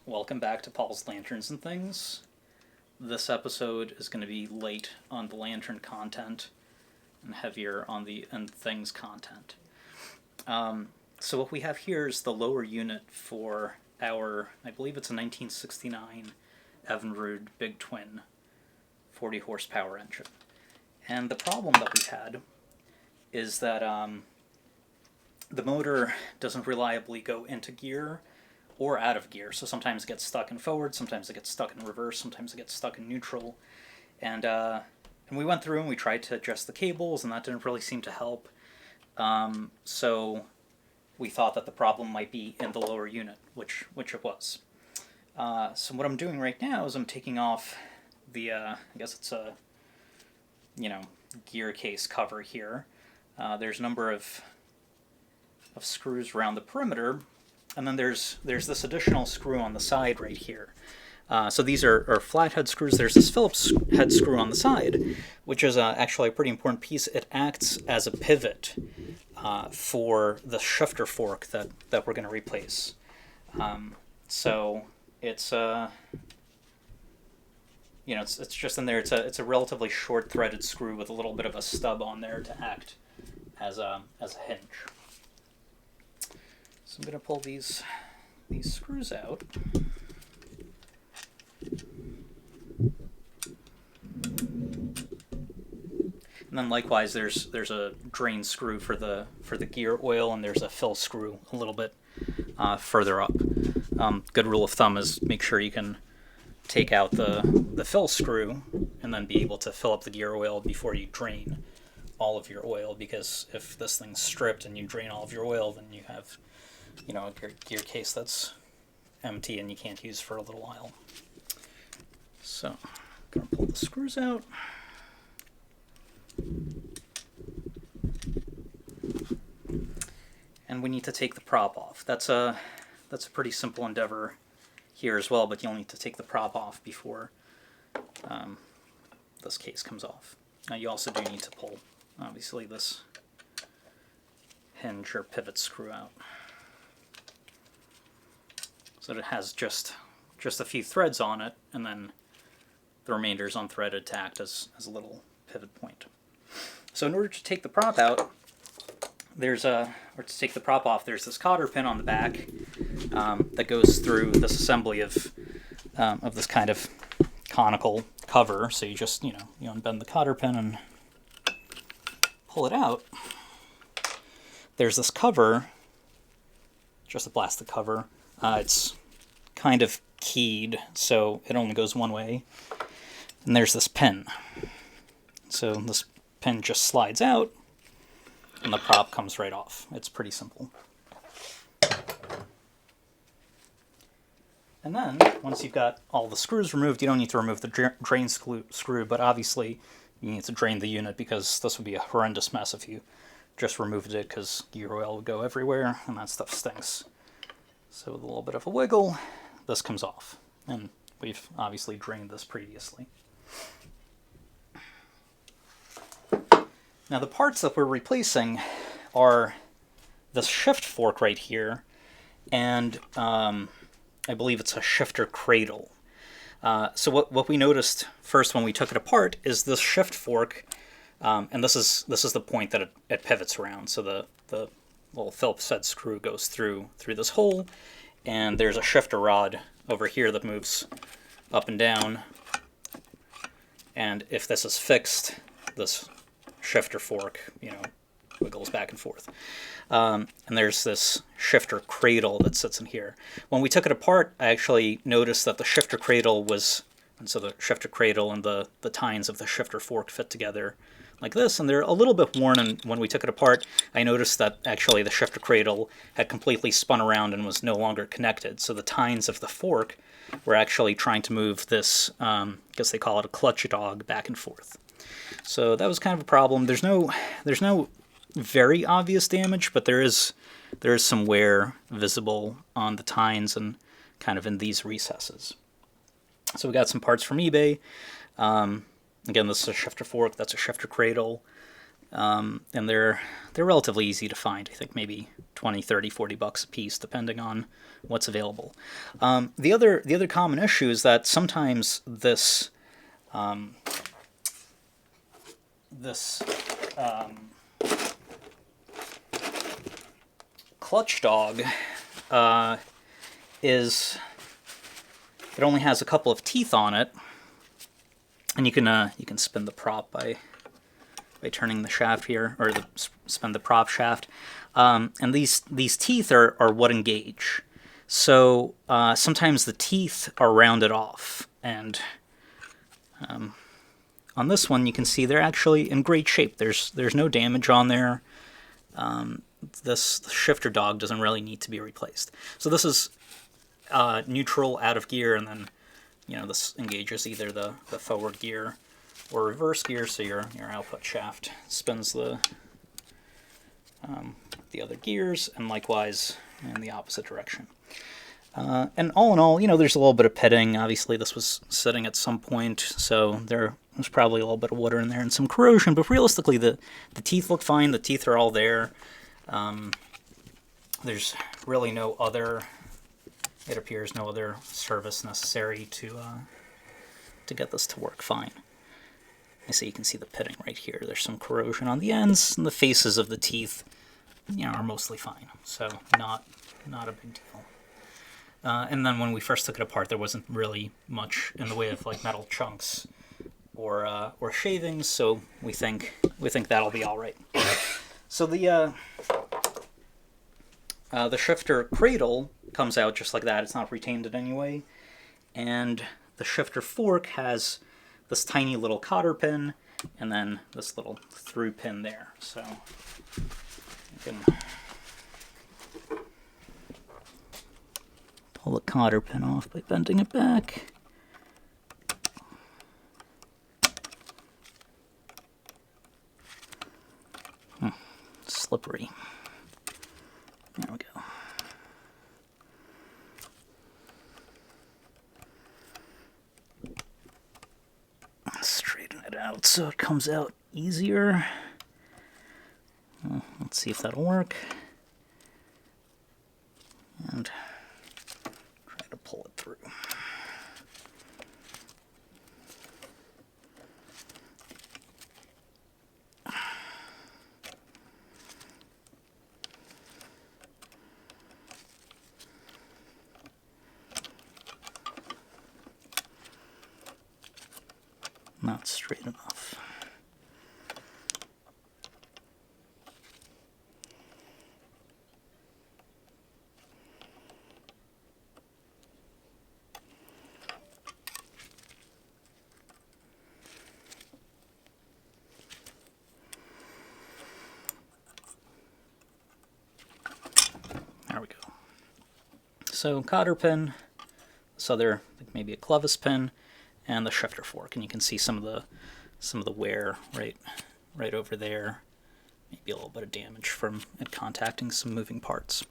welcome back to Paul's Lanterns and Things. This episode is going to be light on the lantern content and heavier on the and things content. So what we have here is the lower unit for our, I believe it's a 1969 Evinrude Big Twin 40 horsepower engine. And the problem that we had is that the motor doesn't reliably go into gear or out of gear. So sometimes it gets stuck in forward, sometimes it gets stuck in reverse, sometimes it gets stuck in neutral. And we went through and we tried to adjust the cables, and that didn't really seem to help. So we thought that the problem might be in the lower unit, which it was. So what I'm doing right now is I'm taking off the, I guess it's a, gear case cover here. There's a number of screws around the perimeter, and then there's this additional screw on the side right here. So these are flathead screws. There's this Phillips head screw on the side, which is actually a pretty important piece. It acts as a pivot for the shifter fork that we're going to replace. So it's it's just in there. It's a relatively short threaded screw with a little bit of a stub on there to act as a hinge. So I'm going to pull these screws out. And then likewise, there's a drain screw for the gear oil, and there's a fill screw a little bit further up. Good rule of thumb is make sure you can take out the fill screw and then be able to fill up the gear oil before you drain all of your oil, because if this thing's stripped and you drain all of your oil, then you have a gear case that's empty and you can't use for a little while. So I'm going to pull the screws out. And we need to take the prop off. That's a pretty simple endeavor here as well, but you'll need to take the prop off before this case comes off. Now you also do need to pull, obviously, this hinge or pivot screw out. So it has just a few threads on it, and then the remainder is unthreaded to act as a little pivot point. So in order to take the prop out, or to take the prop off, there's this cotter pin on the back that goes through this assembly of this kind of conical cover. So you just you unbend the cotter pin and pull it out. There's this cover, just a plastic cover. It's kind of keyed, so it only goes one way. And there's this pin. So this pin just slides out, and the prop comes right off. It's pretty simple. And then, once you've got all the screws removed, you don't need to remove the drain screw, but obviously you need to drain the unit, because this would be a horrendous mess if you just removed it, because gear oil would go everywhere, and that stuff stinks. So with a little bit of a wiggle, this comes off. And we've obviously drained this previously. Now the parts that we're replacing are this shift fork right here, and I believe it's a shifter cradle. So what we noticed first when we took it apart is this shift fork, and this is the point that it pivots around. So the little Phillips head screw goes through this hole, and there's a shifter rod over here that moves up and down. And if this is fixed, this shifter fork, wiggles back and forth. And there's this shifter cradle that sits in here. When we took it apart, I actually noticed that the shifter cradle and so the shifter cradle and the tines of the shifter fork fit together like this, and they're a little bit worn, and when we took it apart, I noticed that actually the shifter cradle had completely spun around and was no longer connected. So the tines of the fork were actually trying to move this, I guess they call it a clutch dog, back and forth. So that was kind of a problem. There's no very obvious damage, but there is some wear visible on the tines and kind of in these recesses. So we got some parts from eBay. Again, this is a shifter fork, that's a shifter cradle. and they're relatively easy to find. I think maybe 20, 30, 40 bucks a piece, depending on what's available. The other common issue is that sometimes this clutch dog it only has a couple of teeth on it, and you can spin the prop by turning the shaft here, or spin the prop shaft, and these teeth are wooden gauge, so sometimes the teeth are rounded off, and on this one you can see they're actually in great shape. There's no damage on there. This shifter dog doesn't really need to be replaced. So this is neutral, out of gear, and then this engages either the forward gear or reverse gear, so your output shaft spins the other gears, and likewise in the opposite direction. And all in all, there's a little bit of pitting. Obviously, this was sitting at some point, so there was probably a little bit of water in there and some corrosion, but realistically, the teeth look fine. The teeth are all there. There's really it appears no other service necessary to get this to work fine. I see you can see the pitting right here. There's some corrosion on the ends, and the faces of the teeth, are mostly fine. So not a big deal. And then when we first took it apart, there wasn't really much in the way of like metal chunks or shavings. So we think that'll be all right. So the shifter cradle comes out just like that. It's not retained in any way. And the shifter fork has this tiny little cotter pin and then this little through pin there. So you can pull the cotter pin off by bending it back. Slippery. There we go. Straighten it out so it comes out easier. Let's see if that'll work. And try to pull it through. Not straight enough. There we go. So cotter pin, this other, like maybe a clevis pin, and the shifter fork, and you can see some of the wear right over there. Maybe a little bit of damage from it contacting some moving parts.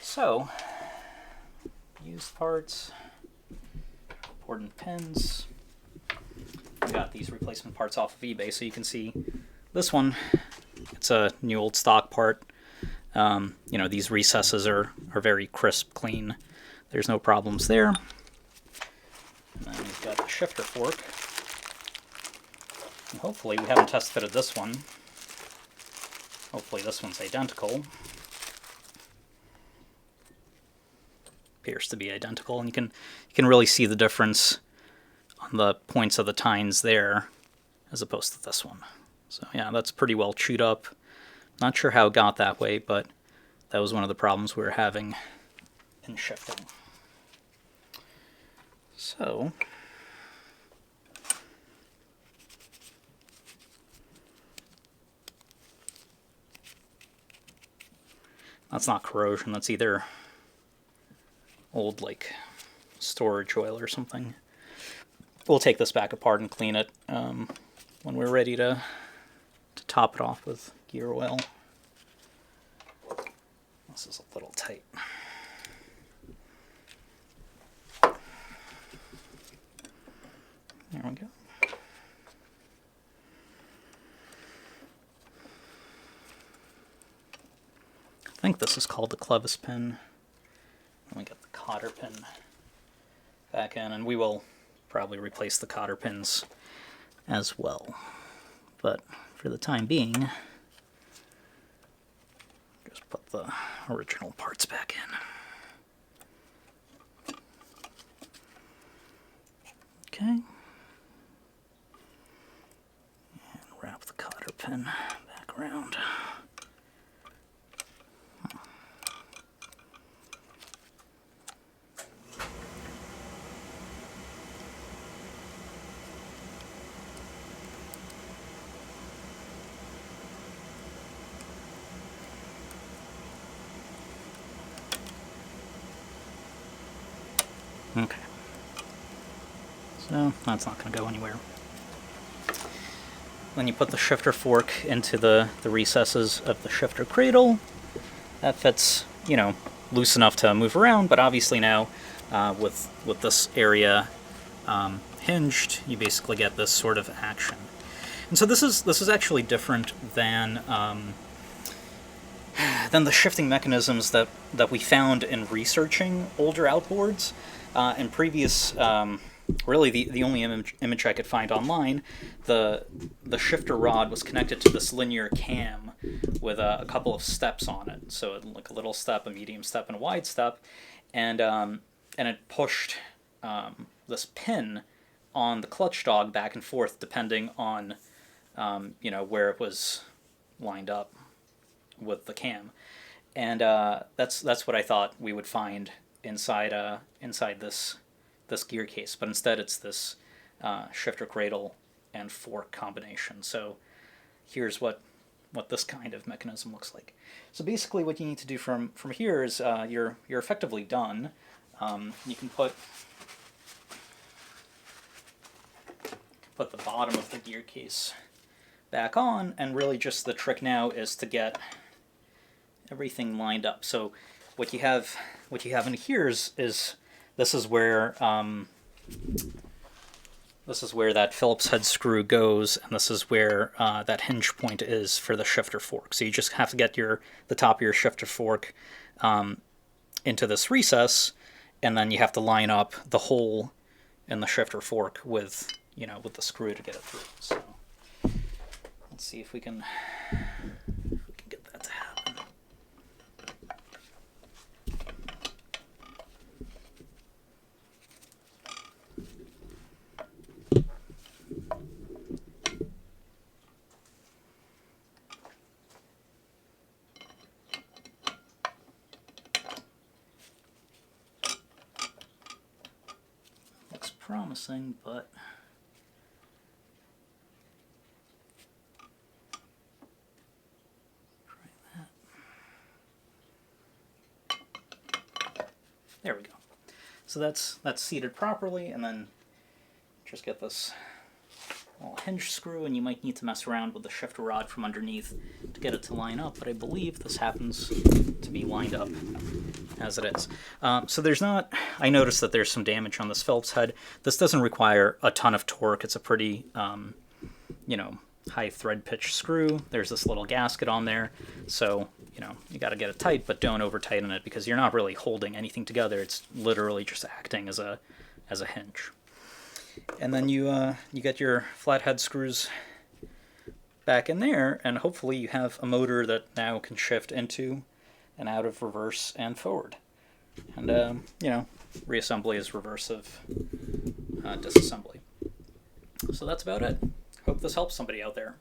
So, used parts, important pins. We got these replacement parts off of eBay, so you can see this one. It's a new old stock part. These recesses are very crisp, clean. There's no problems there. And then we've got the shifter fork. And hopefully, we haven't test fitted this one. Hopefully this one's identical. Appears to be identical, and you can really see the difference on the points of the tines there as opposed to this one. So yeah, that's pretty well chewed up. Not sure how it got that way, but that was one of the problems we were having in shifting. So that's not corrosion, that's either old like storage oil or something. We'll take this back apart and clean it when we're ready to top it off with gear oil. This is a little tight. There we go. think this is called the clevis pin. Let me get the cotter pin back in, and we will probably replace the cotter pins as well. But for the time being, just put the original parts back in. Okay. And wrap the cotter pin back around. Okay, so that's not going to go anywhere. Then you put the shifter fork into the recesses of the shifter cradle. That fits, you know, loose enough to move around, but obviously now with this area hinged, you basically get this sort of action. And so this is actually different than the shifting mechanisms that we found in researching older outboards. In previous, really the only image I could find online, the shifter rod was connected to this linear cam with a couple of steps on it. So like a little step, a medium step, and a wide step, and it pushed this pin on the clutch dog back and forth depending on you know, where it was lined up with the cam, and that's what I thought we would find inside this gear case, but instead it's this shifter cradle and fork combination. So here's what this kind of mechanism looks like. So basically what you need to do from here is you're effectively done. You can put the bottom of the gear case back on, and really just the trick now is to get everything lined up. So what you have in here is this is where that Phillips head screw goes, and this is where that hinge point is for the shifter fork. So you just have to get the top of your shifter fork into this recess, and then you have to line up the hole in the shifter fork with the screw to get it through. So let's see if we can get that to happen. Looks promising, but there we go. So that's seated properly, and then just get this little hinge screw, and you might need to mess around with the shifter rod from underneath to get it to line up, but I believe this happens to be lined up as it is. So there's not, I noticed that there's some damage on this Phillips head. This doesn't require a ton of torque. It's a pretty, high thread pitch screw. There's this little gasket on there, so you got to get it tight, but don't over tighten it because you're not really holding anything together. It's literally just acting as a hinge. And then you get your flathead screws back in there, and hopefully you have a motor that now can shift into and out of reverse and forward. And reassembly is reverse of disassembly. So that's about it. Hope this helps somebody out there.